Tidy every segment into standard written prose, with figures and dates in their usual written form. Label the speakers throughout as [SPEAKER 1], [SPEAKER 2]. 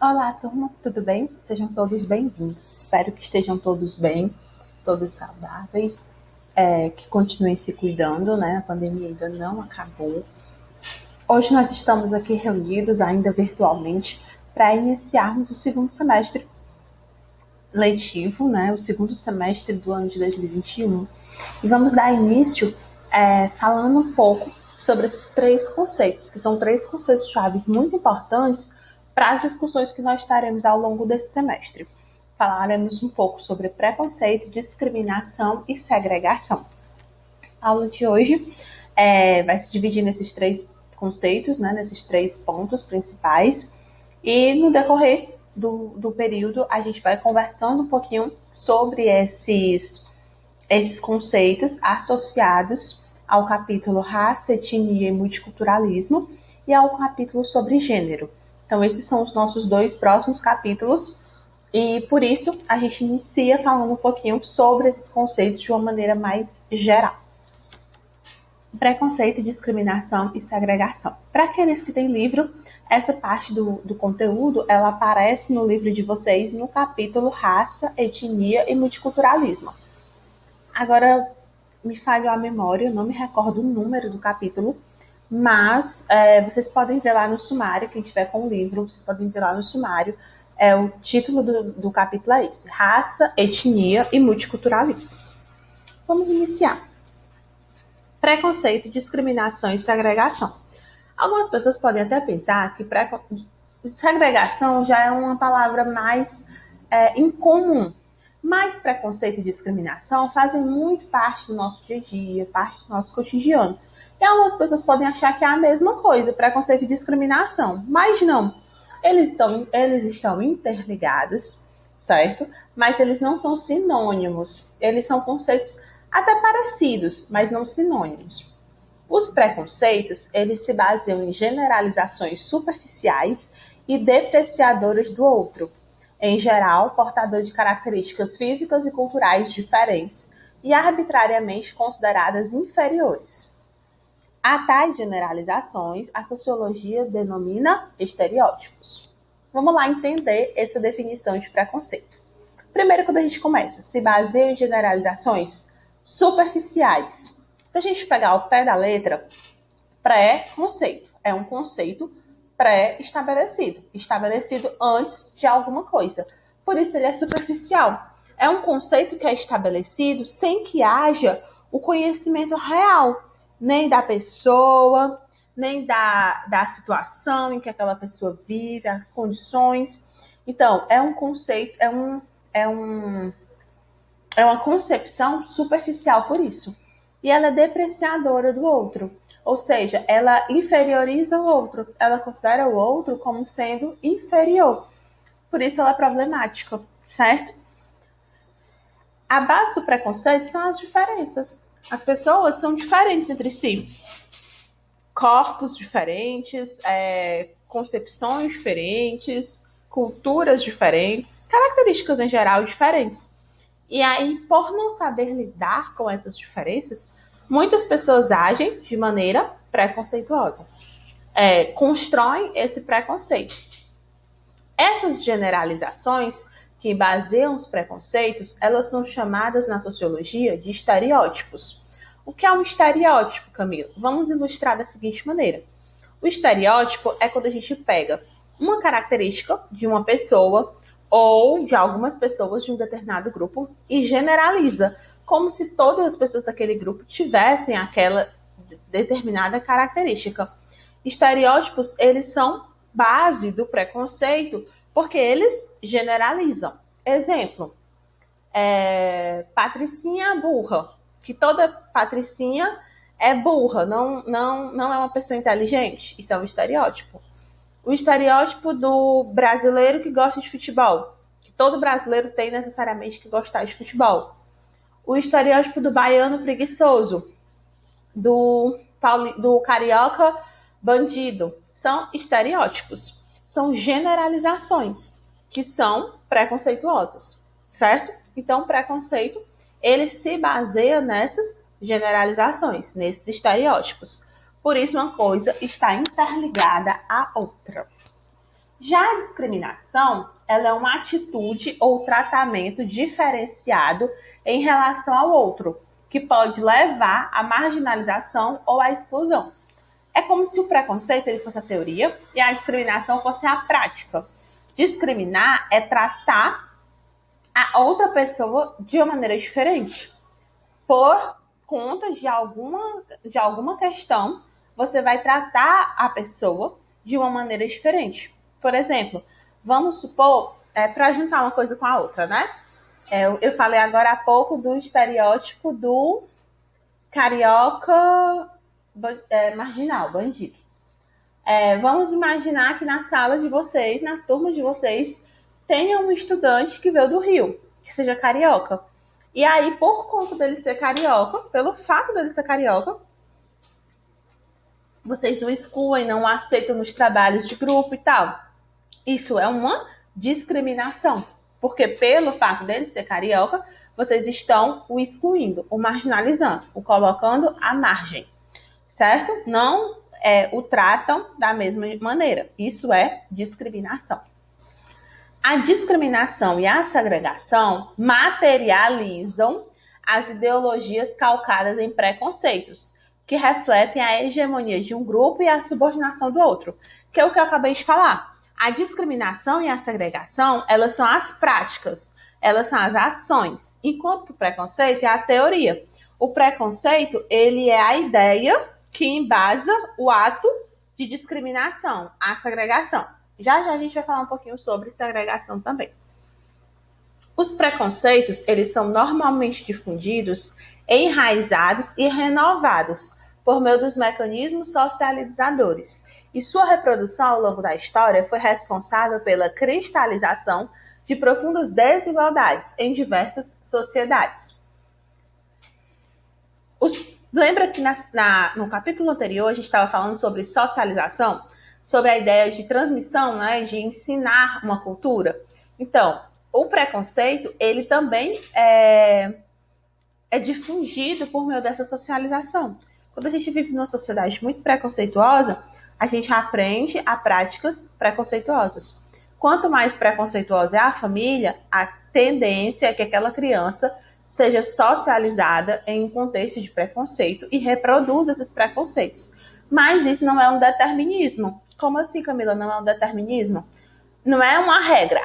[SPEAKER 1] Olá, turma, tudo bem? Sejam todos bem-vindos. Espero que estejam todos bem, todos saudáveis, que continuem se cuidando, né? A pandemia ainda não acabou. Hoje nós estamos aqui reunidos, ainda virtualmente, para iniciarmos o segundo semestre letivo, né? O segundo semestre do ano de 2021. E vamos dar início falando um pouco sobre esses três conceitos, que são três conceitos chaves muito importantes para as discussões que nós teremos ao longo desse semestre. Falaremos um pouco sobre preconceito, discriminação e segregação. A aula de hoje vai se dividir nesses três conceitos, né, nesses três pontos principais, e no decorrer do período a gente vai conversando um pouquinho sobre esses conceitos associados ao capítulo raça, etnia e multiculturalismo e ao capítulo sobre gênero. Então, esses são os nossos dois próximos capítulos e, por isso, a gente inicia falando um pouquinho sobre esses conceitos de uma maneira mais geral. Preconceito, discriminação e segregação. Para aqueles que têm livro, essa parte do conteúdo, ela aparece no livro de vocês no capítulo raça, etnia e multiculturalismo. Agora, me falhou a memória, eu não me recordo o número do capítulo, mas vocês podem ver lá no sumário, quem tiver com o livro, vocês podem ver lá no sumário, o título do capítulo é esse, raça, etnia e multiculturalismo. Vamos iniciar. Preconceito, discriminação e segregação. Algumas pessoas podem até pensar que segregação já é uma palavra mais incomum, mas preconceito e discriminação fazem muito parte do nosso dia a dia, parte do nosso cotidiano. E algumas pessoas podem achar que é a mesma coisa, preconceito e discriminação, mas não. Eles estão interligados, certo? Mas eles não são sinônimos. Eles são conceitos até parecidos, mas não sinônimos. Os preconceitos, eles se baseiam em generalizações superficiais e depreciadoras do outro, em geral, portador de características físicas e culturais diferentes e arbitrariamente consideradas inferiores. A tais generalizações, a sociologia denomina estereótipos. Vamos lá entender essa definição de preconceito. Primeiro, quando a gente começa, se baseia em generalizações superficiais. Se a gente pegar o pé da letra, pré-conceito é um conceito pré-estabelecido, estabelecido antes de alguma coisa. Por isso ele é superficial. É um conceito que é estabelecido sem que haja o conhecimento real, nem da pessoa, nem da situação em que aquela pessoa vive, as condições. Então, é um conceito, é uma concepção superficial por isso. E ela é depreciadora do outro. Ou seja, ela inferioriza o outro. Ela considera o outro como sendo inferior. Por isso ela é problemática, certo? A base do preconceito são as diferenças. As pessoas são diferentes entre si. Corpos diferentes, concepções diferentes, culturas diferentes, características em geral diferentes. E aí, por não saber lidar com essas diferenças, muitas pessoas agem de maneira preconceituosa. Constroem esse preconceito. Essas generalizações que baseiam os preconceitos, elas são chamadas na sociologia de estereótipos. O que é um estereótipo, Camila? Vamos ilustrar da seguinte maneira. O estereótipo é quando a gente pega uma característica de uma pessoa ou de algumas pessoas de um determinado grupo e generaliza, como se todas as pessoas daquele grupo tivessem aquela determinada característica. Estereótipos, eles são base do preconceito, porque eles generalizam. Exemplo, Patricinha burra, que toda Patricinha é burra, não é uma pessoa inteligente. Isso é um estereótipo. O estereótipo do brasileiro que gosta de futebol, que todo brasileiro tem necessariamente que gostar de futebol. O estereótipo do baiano preguiçoso, do carioca bandido, são estereótipos, são generalizações que são preconceituosas, certo? Então, preconceito, ele se baseia nessas generalizações, nesses estereótipos. Por isso, uma coisa está interligada à outra. Já a discriminação, ela é uma atitude ou tratamento diferenciado em relação ao outro, que pode levar à marginalização ou à exclusão. É como se o preconceito ele fosse a teoria e a discriminação fosse a prática. Discriminar é tratar a outra pessoa de uma maneira diferente. Por conta de alguma questão, você vai tratar a pessoa de uma maneira diferente. Por exemplo, vamos supor, para juntar uma coisa com a outra, né? Eu falei agora há pouco do estereótipo do carioca marginal, bandido. Vamos imaginar que na sala de vocês, na turma de vocês, tenha um estudante que veio do Rio, que seja carioca. E aí, por conta dele ser carioca, pelo fato dele ser carioca, vocês o excluem, não o aceitam nos trabalhos de grupo e tal. Isso é uma discriminação, porque pelo fato dele ser carioca, vocês estão o excluindo, o marginalizando, o colocando à margem, certo? Não o tratam da mesma maneira. Isso é discriminação. A discriminação e a segregação materializam as ideologias calcadas em preconceitos, que refletem a hegemonia de um grupo e a subordinação do outro, que é o que eu acabei de falar. A discriminação e a segregação, elas são as práticas, elas são as ações, enquanto que o preconceito é a teoria. O preconceito, ele é a ideia que embasa o ato de discriminação, a segregação. Já a gente vai falar um pouquinho sobre segregação também. Os preconceitos, eles são normalmente difundidos, enraizados e renovados por meio dos mecanismos socializadores. E sua reprodução ao longo da história foi responsável pela cristalização de profundas desigualdades em diversas sociedades. Lembra que no capítulo anterior a gente estava falando sobre socialização? Sobre a ideia de transmissão, né, de ensinar uma cultura. Então, o preconceito, ele também é difundido por meio dessa socialização. Quando a gente vive numa sociedade muito preconceituosa, a gente aprende a práticas preconceituosas. Quanto mais preconceituosa é a família, a tendência é que aquela criança seja socializada em um contexto de preconceito e reproduza esses preconceitos. Mas isso não é um determinismo. Como assim, Camila? Não é um determinismo? Não é uma regra.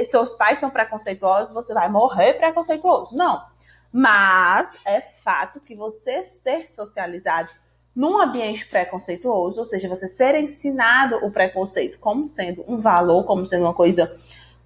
[SPEAKER 1] Seus pais são preconceituosos, você vai morrer preconceituoso. Não. Mas é fato que você ser socializado num ambiente preconceituoso, ou seja, você ser ensinado o preconceito como sendo um valor, como sendo uma coisa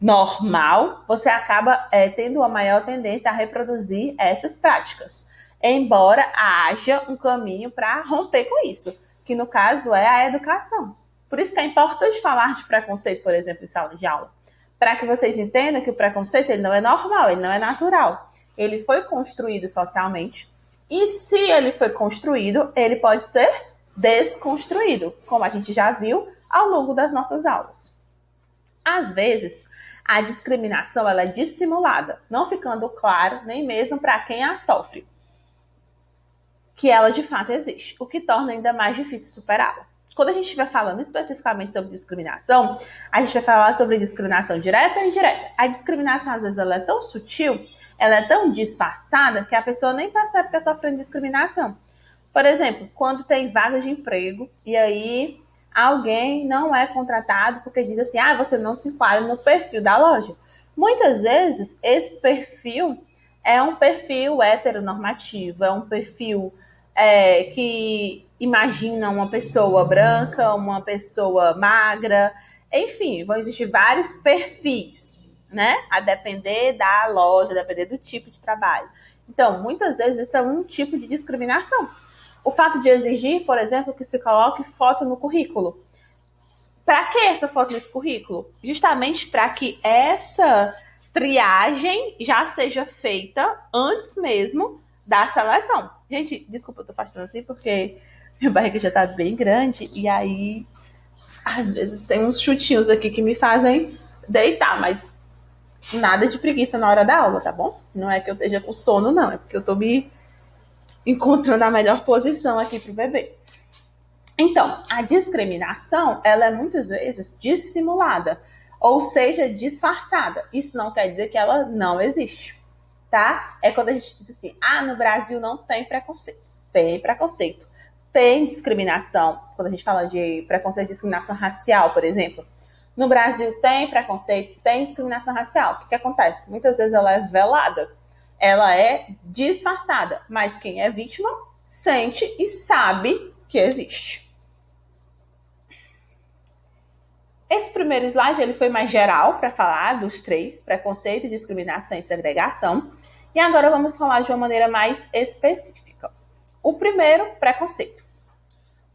[SPEAKER 1] normal, você acaba tendo uma maior tendência a reproduzir essas práticas. Embora haja um caminho para romper com isso, que no caso é a educação. Por isso que é importante falar de preconceito, por exemplo, em sala de aula, para que vocês entendam que o preconceito ele não é normal, ele não é natural. Ele foi construído socialmente, e se ele foi construído, ele pode ser desconstruído, como a gente já viu ao longo das nossas aulas. Às vezes, a discriminação ela é dissimulada, não ficando claro nem mesmo para quem a sofre, que ela de fato existe, o que torna ainda mais difícil superá-la. Quando a gente estiver falando especificamente sobre discriminação, a gente vai falar sobre discriminação direta e indireta. A discriminação, às vezes, ela é tão sutil, ela é tão disfarçada, que a pessoa nem percebe que está sofrendo discriminação. Por exemplo, quando tem vaga de emprego, e aí alguém não é contratado porque diz assim, você não se enquadra no perfil da loja. Muitas vezes, esse perfil é um perfil heteronormativo, é um perfil que imagina uma pessoa branca, uma pessoa magra, enfim, vão existir vários perfis, né? A depender da loja, a depender do tipo de trabalho. Então, muitas vezes isso é um tipo de discriminação. O fato de exigir, por exemplo, que se coloque foto no currículo. Para que essa foto nesse currículo? Justamente para que essa triagem já seja feita antes mesmo da seleção. Gente, desculpa, eu tô fazendo assim porque minha barriga já tá bem grande e aí às vezes tem uns chutinhos aqui que me fazem deitar, mas nada de preguiça na hora da aula, tá bom? Não é que eu esteja com sono, não, é porque eu tô me encontrando a melhor posição aqui pro bebê. Então, a discriminação, ela é muitas vezes dissimulada, ou seja, disfarçada. Isso não quer dizer que ela não existe, tá? É quando a gente diz assim, no Brasil não tem preconceito. Tem preconceito. Tem discriminação. Quando a gente fala de preconceito e discriminação racial, por exemplo. No Brasil tem preconceito, tem discriminação racial. O que acontece? Muitas vezes ela é velada. Ela é disfarçada. Mas quem é vítima sente e sabe que existe. Esse primeiro slide ele foi mais geral para falar dos três, preconceito, discriminação e segregação. E agora vamos falar de uma maneira mais específica. O primeiro, preconceito.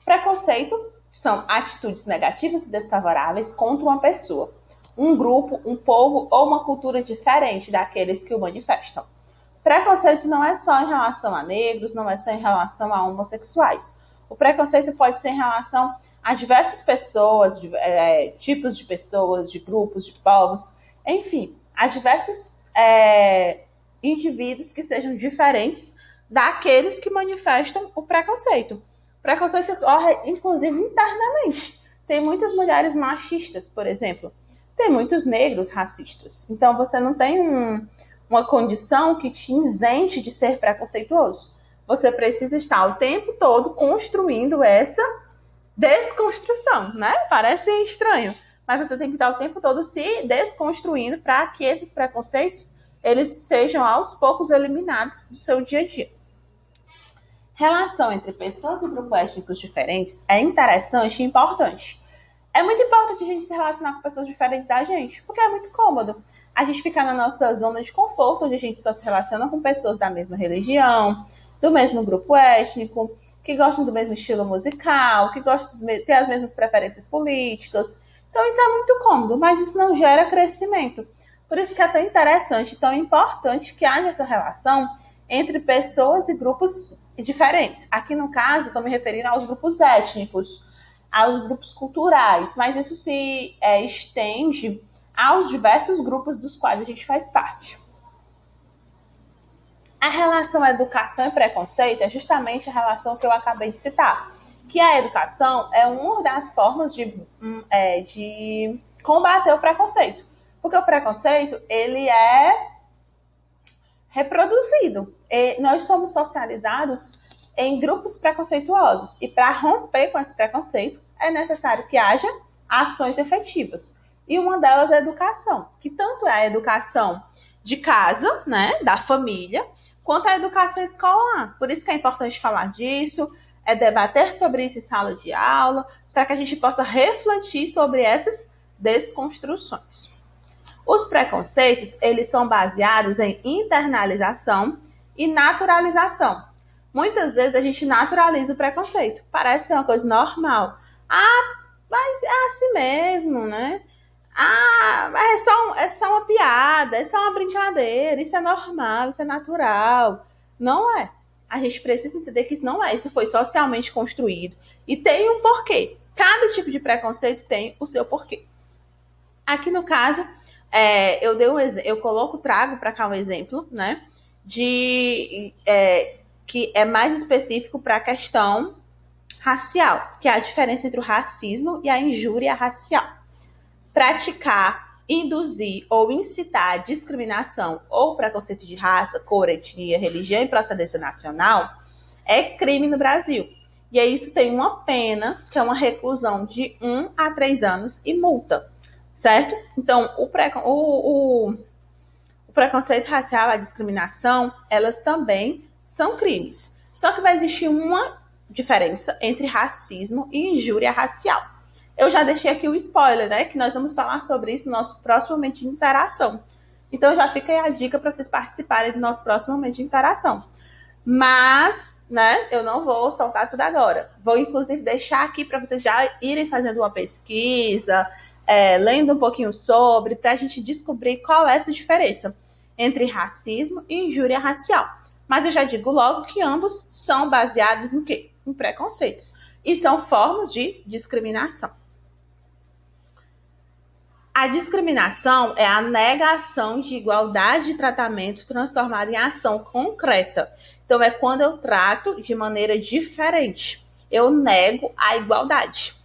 [SPEAKER 1] Preconceito são atitudes negativas e desfavoráveis contra uma pessoa, um grupo, um povo ou uma cultura diferente daqueles que o manifestam. Preconceito não é só em relação a negros, não é só em relação a homossexuais. O preconceito pode ser em relação a diversas pessoas, tipos de pessoas, de grupos, de povos, enfim, a diversos indivíduos que sejam diferentes daqueles que manifestam o preconceito. O preconceito ocorre, inclusive, internamente. Tem muitas mulheres machistas, por exemplo. Tem muitos negros racistas. Então, você não tem uma condição que te isente de ser preconceituoso. Você precisa estar o tempo todo construindo essa desconstrução, né? Parece estranho, mas você tem que estar o tempo todo se desconstruindo para que esses preconceitos eles sejam aos poucos eliminados do seu dia a dia. Relação entre pessoas e grupos étnicos diferentes é interessante e importante. É muito importante a gente se relacionar com pessoas diferentes da gente, porque é muito cômodo a gente ficar na nossa zona de conforto, onde a gente só se relaciona com pessoas da mesma religião, do mesmo grupo étnico, que gostam do mesmo estilo musical, que gostam de ter as mesmas preferências políticas. Então isso é muito cômodo, mas isso não gera crescimento. Por isso que é tão interessante, tão importante que haja essa relação entre pessoas e grupos diferentes. Aqui no caso, estou me referindo aos grupos étnicos, aos grupos culturais, mas isso se estende aos diversos grupos dos quais a gente faz parte. A relação educação e preconceito é justamente a relação que eu acabei de citar, que a educação é uma das formas de combater o preconceito, porque o preconceito ele é reproduzido. E nós somos socializados em grupos preconceituosos e para romper com esse preconceito é necessário que haja ações efetivas. E uma delas é a educação, que tanto é a educação de casa, né, da família, quanto à educação escolar. Por isso que é importante falar disso, debater sobre isso em sala de aula, para que a gente possa refletir sobre essas desconstruções. Os preconceitos, eles são baseados em internalização e naturalização. Muitas vezes a gente naturaliza o preconceito, parece ser uma coisa normal. Mas é assim mesmo, né? Mas é só uma piada, é só uma brincadeira, isso é normal, isso é natural. Não é. A gente precisa entender que isso não é, isso foi socialmente construído e tem um porquê. Cada tipo de preconceito tem o seu porquê. Aqui no caso, eu trago para cá um exemplo, né, que é mais específico para a questão racial, que é a diferença entre o racismo e a injúria racial. Praticar, induzir ou incitar a discriminação ou preconceito de raça, cor, etnia, religião e procedência nacional é crime no Brasil. E aí isso tem uma pena, que é uma reclusão de 1 a 3 anos e multa, certo? Então, o preconceito racial, a discriminação, elas também são crimes. Só que vai existir uma diferença entre racismo e injúria racial. Eu já deixei aqui o spoiler, né? Que nós vamos falar sobre isso no nosso próximo momento de interação. Então já fica aí a dica para vocês participarem do nosso próximo momento de interação. Mas, né, eu não vou soltar tudo agora. Vou, inclusive, deixar aqui para vocês já irem fazendo uma pesquisa, lendo um pouquinho sobre, para a gente descobrir qual é essa diferença entre racismo e injúria racial. Mas eu já digo logo que ambos são baseados em quê? Em preconceitos. E são formas de discriminação. A discriminação é a negação de igualdade de tratamento transformada em ação concreta. Então, é quando eu trato de maneira diferente. eu nego a igualdade.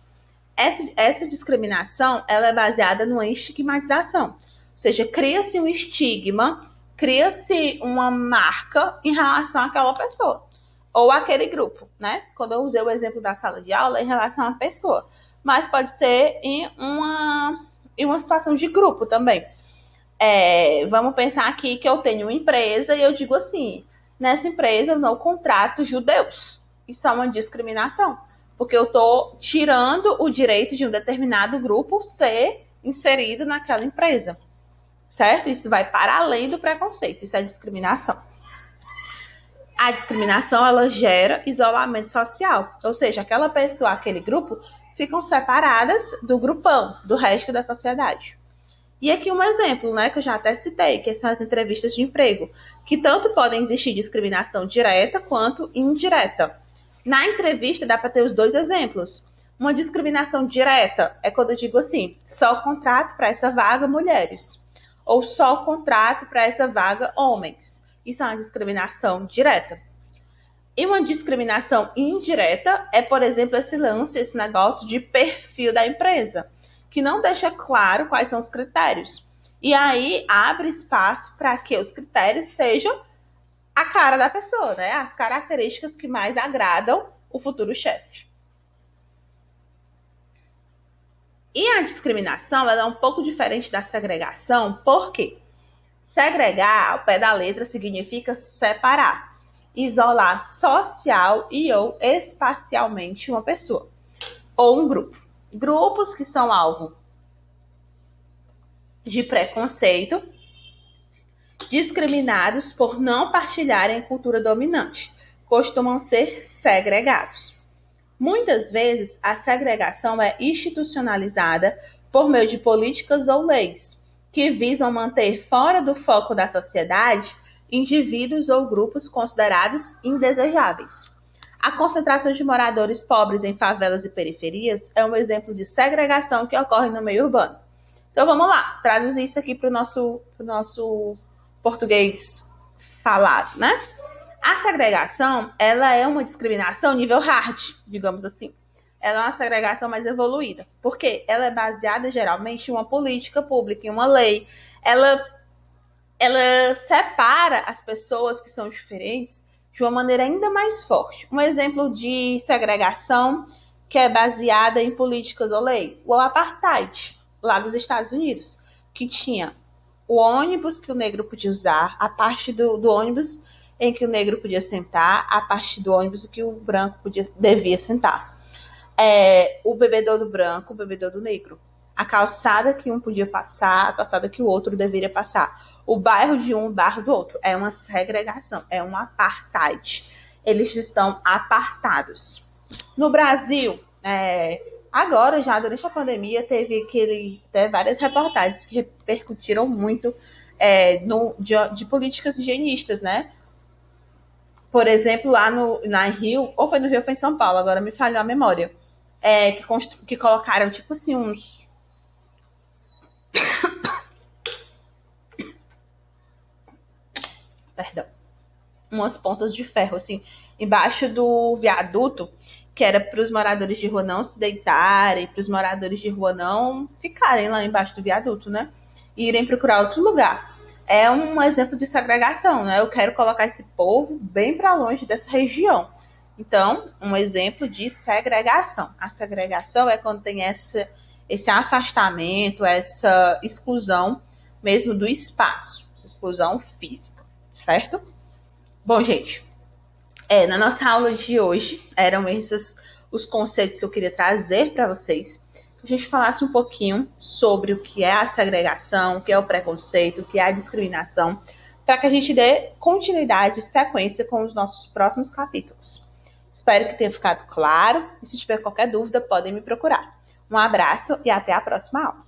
[SPEAKER 1] Essa discriminação, ela é baseada numa estigmatização. Ou seja, cria-se um estigma, cria-se uma marca em relação àquela pessoa. Ou aquele grupo, né? Quando eu usei o exemplo da sala de aula, em relação à pessoa. Mas pode ser em uma situação de grupo também. Vamos pensar aqui que eu tenho uma empresa e eu digo assim, nessa empresa eu não contrato judeus. Isso é uma discriminação, porque eu estou tirando o direito de um determinado grupo ser inserido naquela empresa, certo? Isso vai para além do preconceito, isso é discriminação. A discriminação, ela gera isolamento social, ou seja, aquela pessoa, aquele grupo, ficam separadas do grupão, do resto da sociedade. E aqui um exemplo, né, que eu já até citei, que são as entrevistas de emprego, que tanto podem existir discriminação direta quanto indireta. Na entrevista dá para ter os dois exemplos. Uma discriminação direta é quando eu digo assim, só contrato para essa vaga mulheres, ou só contrato para essa vaga homens. Isso é uma discriminação direta. E uma discriminação indireta é, por exemplo, esse negócio de perfil da empresa, que não deixa claro quais são os critérios. E aí abre espaço para que os critérios sejam a cara da pessoa, né? As características que mais agradam o futuro chefe. E a discriminação, ela é um pouco diferente da segregação, porque segregar, ao pé da letra, significa separar, isolar social e ou espacialmente uma pessoa ou um grupo. Grupos que são alvo de preconceito, discriminados por não partilharem cultura dominante, costumam ser segregados. Muitas vezes, a segregação é institucionalizada por meio de políticas ou leis que visam manter fora do foco da sociedade indivíduos ou grupos considerados indesejáveis. A concentração de moradores pobres em favelas e periferias é um exemplo de segregação que ocorre no meio urbano. Então vamos lá, traduzir isso aqui para o nosso português falado, né? A segregação, ela é uma discriminação nível hard, digamos assim. Ela é uma segregação mais evoluída, porque ela é baseada geralmente em uma política pública, em uma lei. Ela separa as pessoas que são diferentes de uma maneira ainda mais forte. Um exemplo de segregação que é baseada em políticas ou lei, o apartheid, lá dos Estados Unidos, que tinha o ônibus que o negro podia usar, a parte do ônibus em que o negro podia sentar, a parte do ônibus que o branco devia sentar. O bebedouro do branco, o bebedouro do negro. A calçada que um podia passar, a calçada que o outro deveria passar. O bairro de um, o bairro do outro. É uma segregação, é um apartheid. Eles estão apartados. No Brasil, agora já durante a pandemia, teve várias reportagens que repercutiram muito de políticas higienistas, né? Por exemplo, lá na Rio, ou foi no Rio ou foi em São Paulo, agora me falhou a memória, que colocaram tipo assim uns... umas pontas de ferro, assim, embaixo do viaduto, que era para os moradores de rua não se deitarem, para os moradores de rua não ficarem lá embaixo do viaduto, né? E irem procurar outro lugar. É um exemplo de segregação, né? Eu quero colocar esse povo bem para longe dessa região. Então, um exemplo de segregação. A segregação é quando tem esse afastamento, essa exclusão mesmo do espaço, essa exclusão física, certo? Bom, gente, na nossa aula de hoje, eram esses os conceitos que eu queria trazer para vocês. Que a gente falasse um pouquinho sobre o que é a segregação, o que é o preconceito, o que é a discriminação, para que a gente dê continuidade e sequência com os nossos próximos capítulos. Espero que tenha ficado claro, e se tiver qualquer dúvida, podem me procurar. Um abraço e até a próxima aula.